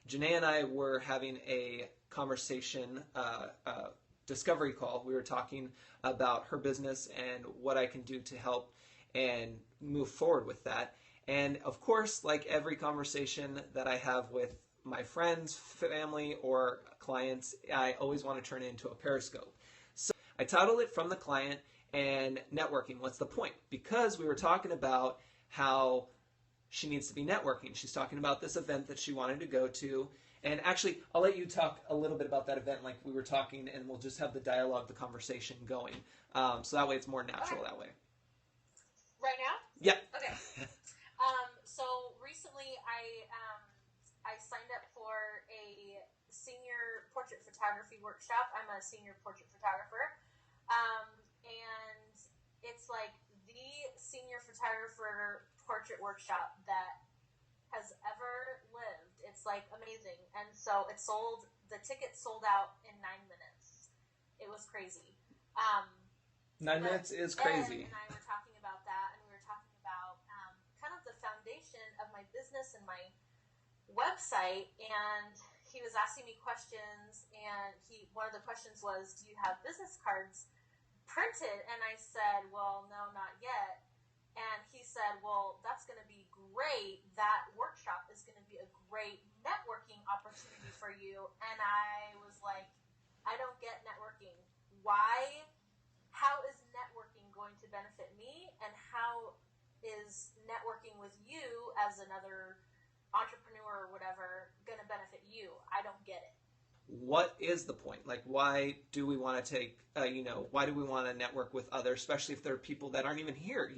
Janae and I were having a conversation, discovery call. We were talking about her business and what I can do to help and move forward with that. And of course, like every conversation that I have with my friends, family, or clients, I always want to turn it into a Periscope. So I titled it From the Client and Networking. What's the point? Because we were talking about how she needs to be networking. She's talking about this event that she wanted to go to. And actually, I'll let you talk a little bit about that event like we were talking, and we'll just have the dialogue, the conversation going. So that way it's more natural that way. Right now? Yeah. Okay. So recently I signed up for a senior portrait photography workshop. I'm a senior portrait photographer. And it's like the senior photographer portrait workshop that has ever lived. It's like amazing. And so the tickets sold out in 9 minutes. It was crazy. 9 minutes is crazy. Ed and I were talking about that, and we were talking about kind of the foundation of my business and my website, and he was asking me questions, and one of the questions was, do you have business cards printed? And I said, well, no, not yet. And he said, well, that's going to be great. That workshop is going to be a great networking opportunity for you. And I was like, I don't get networking. Why? How is networking going to benefit me? And how is networking with you as another entrepreneur or whatever going to benefit you? I don't get it. What is the point? Like, why do we want to take, why do we want to network with others, especially if there are people that aren't even here,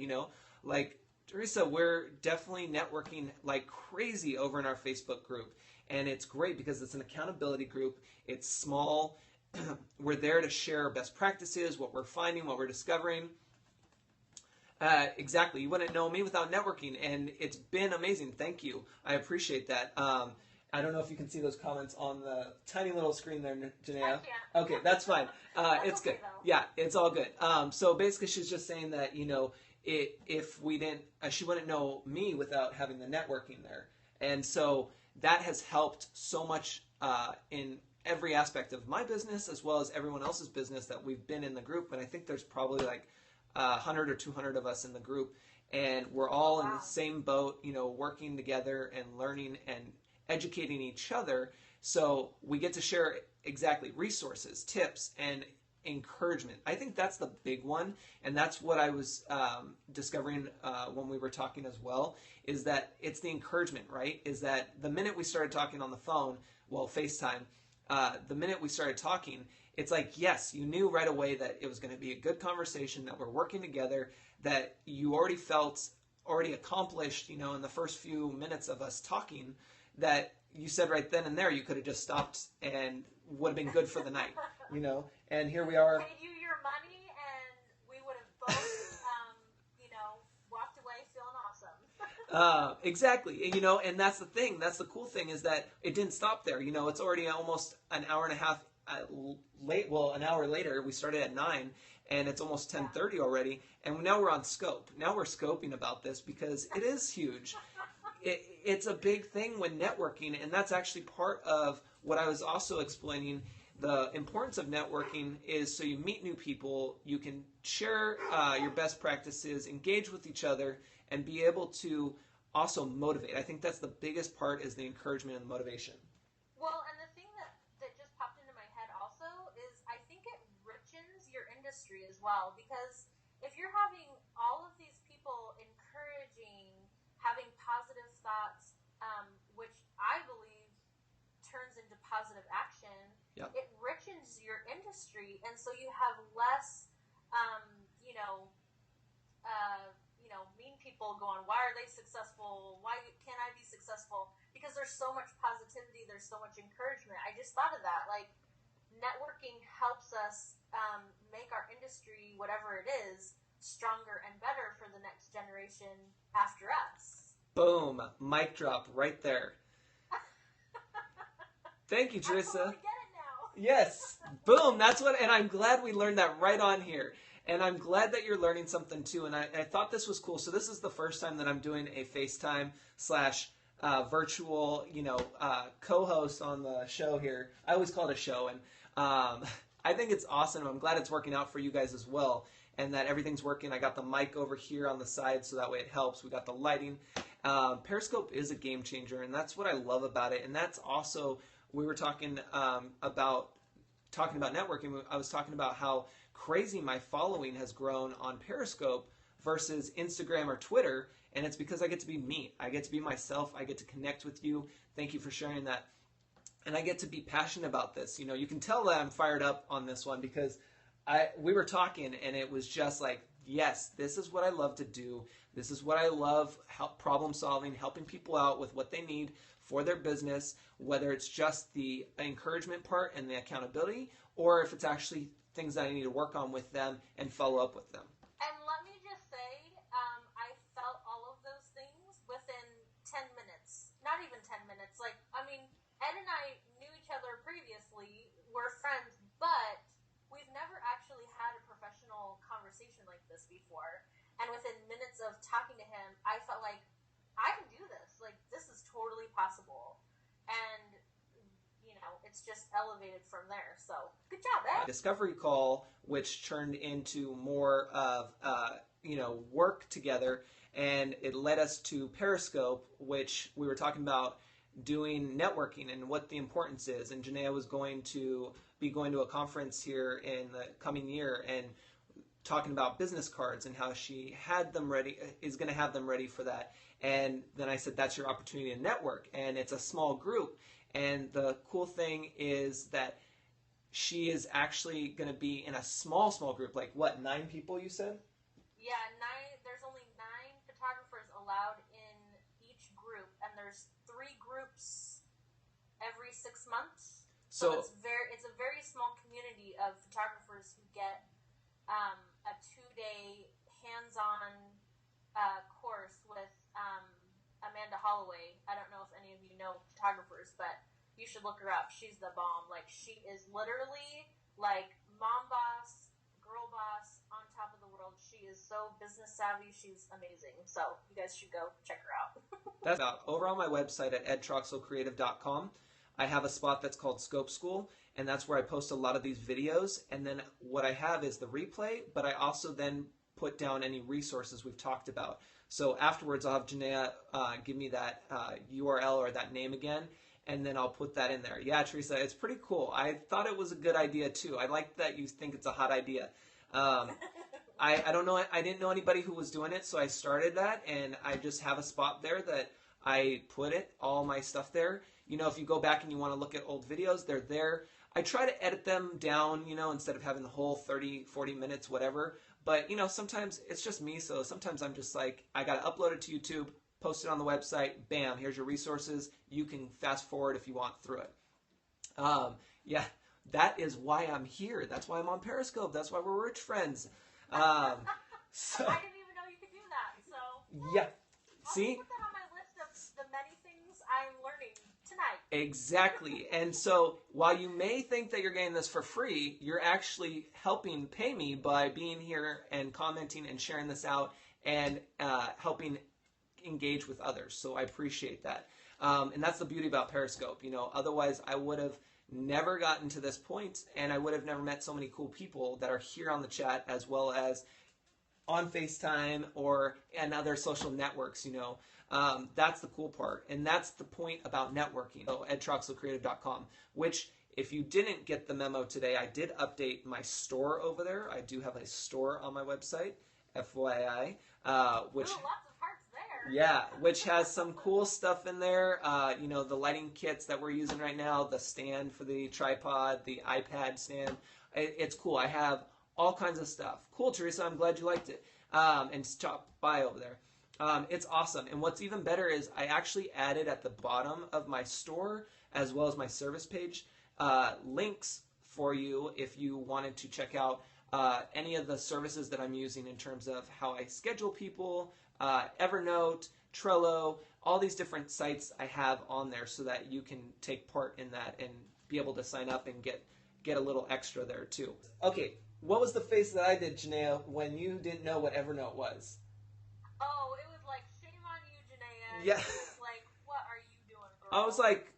Like, Teresa, we're definitely networking like crazy over in our Facebook group. And it's great because it's an accountability group. It's small. We're there to share best practices, what we're finding, what we're discovering. Exactly. You wouldn't know me without networking, and it's been amazing. Thank you. I appreciate that. I don't know if you can see those comments on the tiny little screen there, Janaea. Okay, that's fine. It's good. Yeah, it's all good. So basically, she's just saying that, if we didn't, she wouldn't know me without having the networking there. And so that has helped so much in every aspect of my business as well as everyone else's business that we've been in the group. And I think there's probably like 100 or 200 of us in the group, and we're all in the same boat, working together and learning and educating each other. So we get to share exactly resources, tips, and encouragement. I think that's the big one, and that's what I was discovering when we were talking as well, is that it's the encouragement, right? Is that the minute we started talking on the phone, well, FaceTime, the minute we started talking, it's like, yes, you knew right away that it was going to be a good conversation, that we're working together, that you already accomplished, in the first few minutes of us talking, that you said right then and there you could have just stopped and would have been good for the night, and here we are. Paid you your money, and we would have both, walked away feeling awesome. Exactly, and that's the thing. That's the cool thing, is that it didn't stop there. It's already almost an hour and a half late. Well, an hour later. We started at 9, and it's almost 10:30 already. And now we're on scope. Now we're scoping about this because it is huge. It's a big thing when networking, and that's actually part of what I was also explaining. The importance of networking is so you meet new people, you can share your best practices, engage with each other, and be able to also motivate. I think that's the biggest part, is the encouragement and the motivation. Well, and the thing that just popped into my head also is I think it richens your industry as well, because if you're having all of these people encouraging, having positive thoughts, which I believe turns into positive action, Yep. It richens your industry, and so you have less, mean people going, why are they successful? Why can't I be successful? Because there's so much positivity, there's so much encouragement. I just thought of that. Like, networking helps us make our industry, whatever it is, stronger and better for the next generation after us. Boom. Mic drop right there. Thank you, Teresa. I totally get it now. Yes. Boom. That's what, and I'm glad we learned that right on here. And I'm glad that you're learning something too. And I thought this was cool. So this is the first time that I'm doing a FaceTime / virtual, co-host on the show here. I always call it a show, and I think it's awesome. I'm glad it's working out for you guys as well, and that everything's working. I got the mic over here on the side, so that way it helps. We got the lighting. Periscope is a game changer, and that's what I love about it. And that's also, we were talking about networking. I was talking about how crazy my following has grown on Periscope versus Instagram or Twitter, and it's because I get to be me. I get to be myself. I get to connect with you. Thank you for sharing that. And I get to be passionate about this. You can tell that I'm fired up on this one because we were talking, and it was just like, yes, this is what I love to do. This is what I love, problem solving, helping people out with what they need for their business, whether it's just the encouragement part and the accountability, or if it's actually things that I need to work on with them and follow up with them. And let me just say, I felt all of those things within 10 minutes. Not even 10 minutes. Ed and I knew each other previously. We're friends, but we've never actually had a professional conversation like this before. And within minutes of talking to him, I felt like, I can do this. This is totally possible. And, it's just elevated from there. So, good job, Ed. Discovery call, which turned into more of, work together. And it led us to Periscope, which we were talking about doing networking and what the importance is. And Janaea was going to be going to a conference here in the coming year and talking about business cards and how she had them ready, is going to have them ready for that. And then I said, that's your opportunity to network. And it's a small group. And the cool thing is that she is actually going to be in a small group. 9 people you said? Yeah, 9. There's only 9 photographers allowed in each group. And there's 3 groups every 6 months. So it's a very small community of photographers who get a 2-day hands-on course with Amanda Holloway. I don't know if any of you know photographers, but you should look her up. She's the bomb. She is literally mom boss, girl boss, on top of the world. She is so business savvy. She's amazing. So you guys should go check her out. That's over on my website at edtroxelcreative.com. I have a spot that's called Scope School, and that's where I post a lot of these videos. And then what I have is the replay, but I also then put down any resources we've talked about. So afterwards, I'll have Janaea give me that URL or that name again, and then I'll put that in there. Yeah, Teresa, it's pretty cool. I thought it was a good idea, too. I like that you think it's a hot idea. I don't know. I didn't know anybody who was doing it, so I started that, and I just have a spot there that I put all my stuff there. If you go back and you want to look at old videos, they're there. I try to edit them down, instead of having the whole 30, 40 minutes, whatever. But, sometimes it's just me, so sometimes I'm just I got to upload it to YouTube, post it on the website, bam, here's your resources. You can fast forward if you want through it. Yeah, that is why I'm here. That's why I'm on Periscope. That's why we're rich friends. So I didn't even know you could do that. So yeah, see? I'll put that on my list of the many things I'm learning tonight. Exactly. And so while you may think that you're getting this for free, you're actually helping pay me by being here and commenting and sharing this out and helping engage with others. So I appreciate that. And that's the beauty about Periscope. Otherwise I would have never gotten to this point, and I would have never met so many cool people that are here on the chat as well as on FaceTime and other social networks. That's the cool part, and that's the point about networking. So edtroxelcreative.com, which if you didn't get the memo today, I did update my store over there. I do have a store on my website, FYI, which lots of parts there. Yeah, which has some cool stuff in there. The lighting kits that we're using right now, the stand for the tripod, the iPad stand. It's cool. I have all kinds of stuff. Cool, Teresa. I'm glad you liked it. And stop by over there. It's awesome. And what's even better is I actually added at the bottom of my store, as well as my service page, links for you if you wanted to check out any of the services that I'm using in terms of how I schedule people, Evernote, Trello, all these different sites I have on there so that you can take part in that and be able to sign up and get a little extra there too. Okay, what was the face that I did, Janaea, when you didn't know what Evernote was? Oh, it was like, shame on you, Janaea. Yeah. It was like, what, are I was like,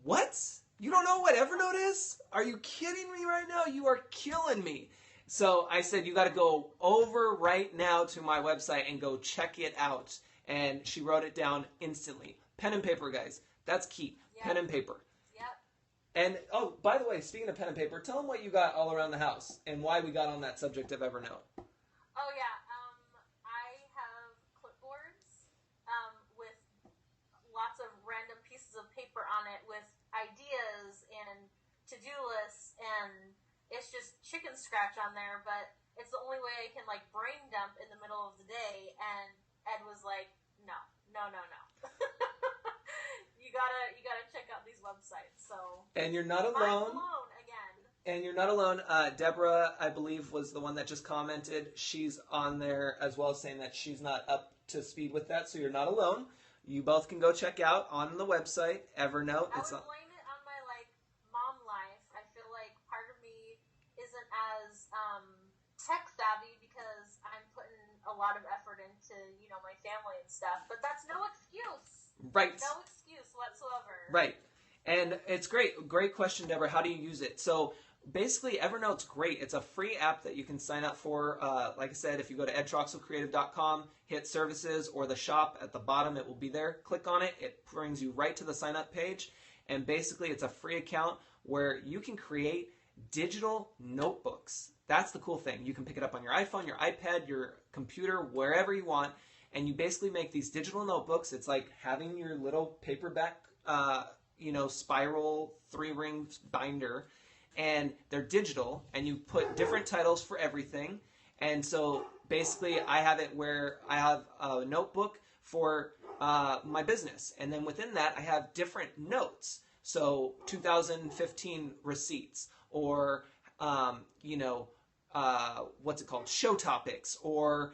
what? You don't know what Evernote is? Are you kidding me right now? You are killing me. So I said, you got to go over right now to my website and go check it out. And she wrote it down instantly. Pen and paper, guys. That's key. Yep. Pen and paper. Yep. And, oh, by the way, speaking of pen and paper, tell them what you got all around the house and why we got on that subject of Evernote. Oh, yeah. I have clipboards with lots of random pieces of paper on it with ideas and to-do lists, and it's just chicken scratch on there, but it's the only way I can, like, brain dump in the middle of the day, and Ed was like, no. You gotta check out these websites. So, and you're not alone. I'm alone again. And you're not alone. Deborah, I believe, was the one that just commented. She's on there as well, saying that she's not up to speed with that, so you're not alone. You both can go check out on the website, Evernote. I would blame it on my, like, mom life. I feel like part of me isn't as tech savvy because I'm putting a lot of effort into, you know, my family and stuff. But that's no excuse. Right. No excuse whatsoever. Right. And it's great. Great question, Deborah. How do you use it? So basically, Evernote's great. It's a free app that you can sign up for. Like I said, if you go to edtroxelcreative.com, hit services or the shop at the bottom, it will be there. Click on it. It brings you right to the sign up page. And basically, it's a free account where you can create digital notebooks. That's the cool thing. You can pick it up on your iPhone, your iPad, your computer, wherever you want. And you basically make these digital notebooks. It's like having your little paperback, spiral 3-ring binder. And they're digital, and you put different titles for everything. And so basically I have it where I have a notebook for my business. And then within that, I have different notes. So 2015 receipts, or, what's it called? Show topics, or,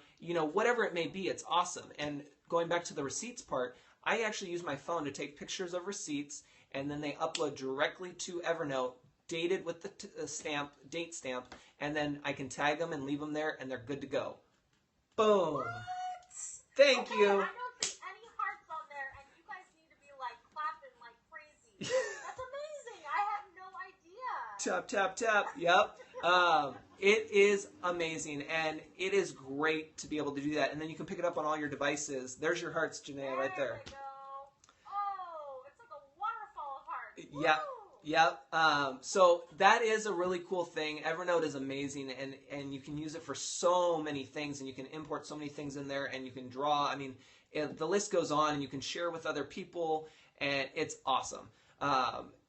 whatever it may be. It's awesome. And going back to the receipts part, I actually use my phone to take pictures of receipts, and then they upload directly to Evernote, dated with the date stamp, and then I can tag them and leave them there, and they're good to go. Boom. What? Thank you. I don't see any hearts on there, and you guys need to be, like, clapping like crazy. That's amazing. I had no idea. Tap, tap, tap. Yep. It is amazing, and it is great to be able to do that. And then you can pick it up on all your devices. There's your hearts, Janaea, right there. There we go. Oh, it's like a waterfall of hearts. Yeah. Yep. So that is a really cool thing. Evernote is amazing, and you can use it for so many things, and you can import so many things in there, and you can draw. I mean, the list goes on, and you can share with other people, and it's awesome.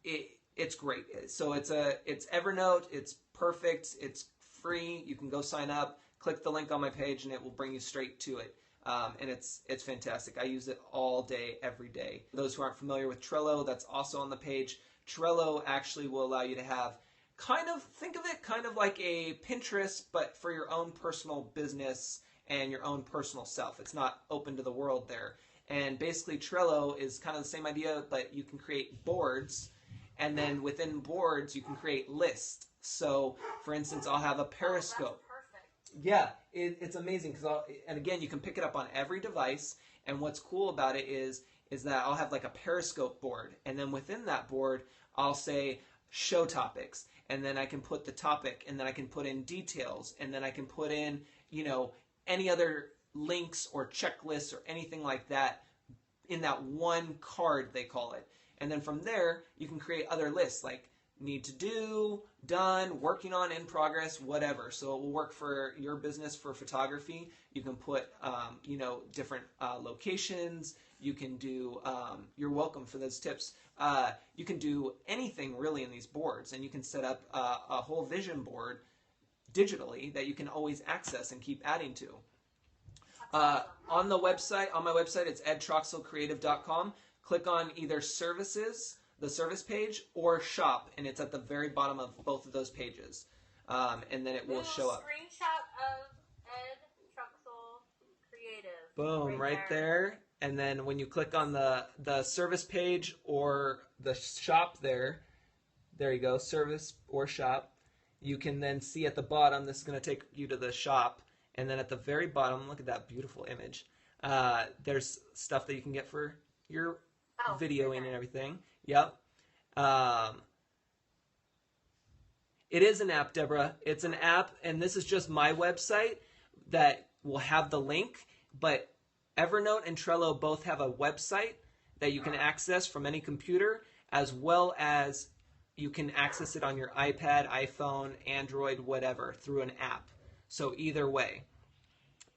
It's great. So it's Evernote. It's perfect. It's free. You can go sign up, click the link on my page, and it will bring you straight to it. And it's fantastic. I use it all day, every day. Those who aren't familiar with Trello, that's also on the page. Trello actually will allow you to have think of it kind of like a Pinterest, but for your own personal business and your own personal self. It's not open to the world there. And basically Trello is kind of the same idea, but you can create boards, and then within boards you can create lists. So for instance, I'll have a Periscope. Yeah, it's amazing and again, you can pick it up on every device. And what's cool about it is that I'll have like a Periscope board, and then within that board, I'll say show topics, and then I can put the topic, and then I can put in details, and then I can put in, any other links or checklists or anything like that in that one card, they call it. And then from there, you can create other lists like need to do, done, working on, in progress, whatever. So it will work for your business for photography. You can put, different locations. You can do, you're welcome for those tips. You can do anything really in these boards, and you can set up a whole vision board digitally that you can always access and keep adding to. On my website, it's edtroxelcreative.com. Click on either services, the service page, or shop, and it's at the very bottom of both of those pages. And then it will show up. Screenshot of Ed Troxel Creative. Boom, right there. And then when you click on the service page or the shop there you go, service or shop, you can then see at the bottom, this is going to take you to the shop, and then at the very bottom, look at that beautiful image. There's stuff that you can get for your videoing and everything. Yep. It is an app, Deborah. It's an app, and this is just my website that will have the link. But Evernote and Trello both have a website that you can access from any computer, as well as you can access it on your iPad, iPhone, Android, whatever, through an app. So either way.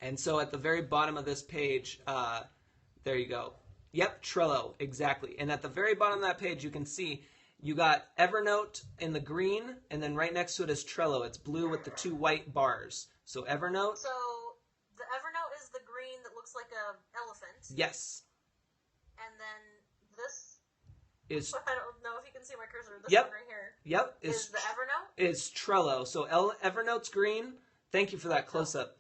And so at the very bottom of this page, there you go. Yep, Trello, exactly. And at the very bottom of that page, you can see you got Evernote in the green, and then right next to it is Trello. It's blue with the 2 white bars. So Evernote. So the Evernote is the green that looks like an elephant. Yes. And then this is. I don't know if you can see my cursor. This one right here. Yep. Is the Evernote? Is Trello. So Evernote's green. Thank you for that close up.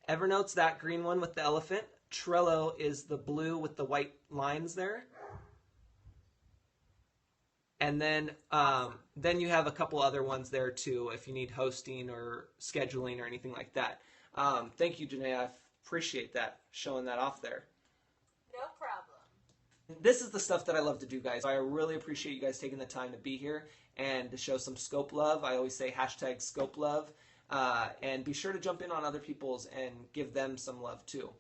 Evernote's that green one with the elephant. Trello is the blue with the white lines there. And then you have a couple other ones there too if you need hosting or scheduling or anything like that. Thank you, Janae. I appreciate that, showing that off there. No problem. This is the stuff that I love to do, guys. I really appreciate you guys taking the time to be here and to show some scope love. I always say #scope love. And be sure to jump in on other people's and give them some love too.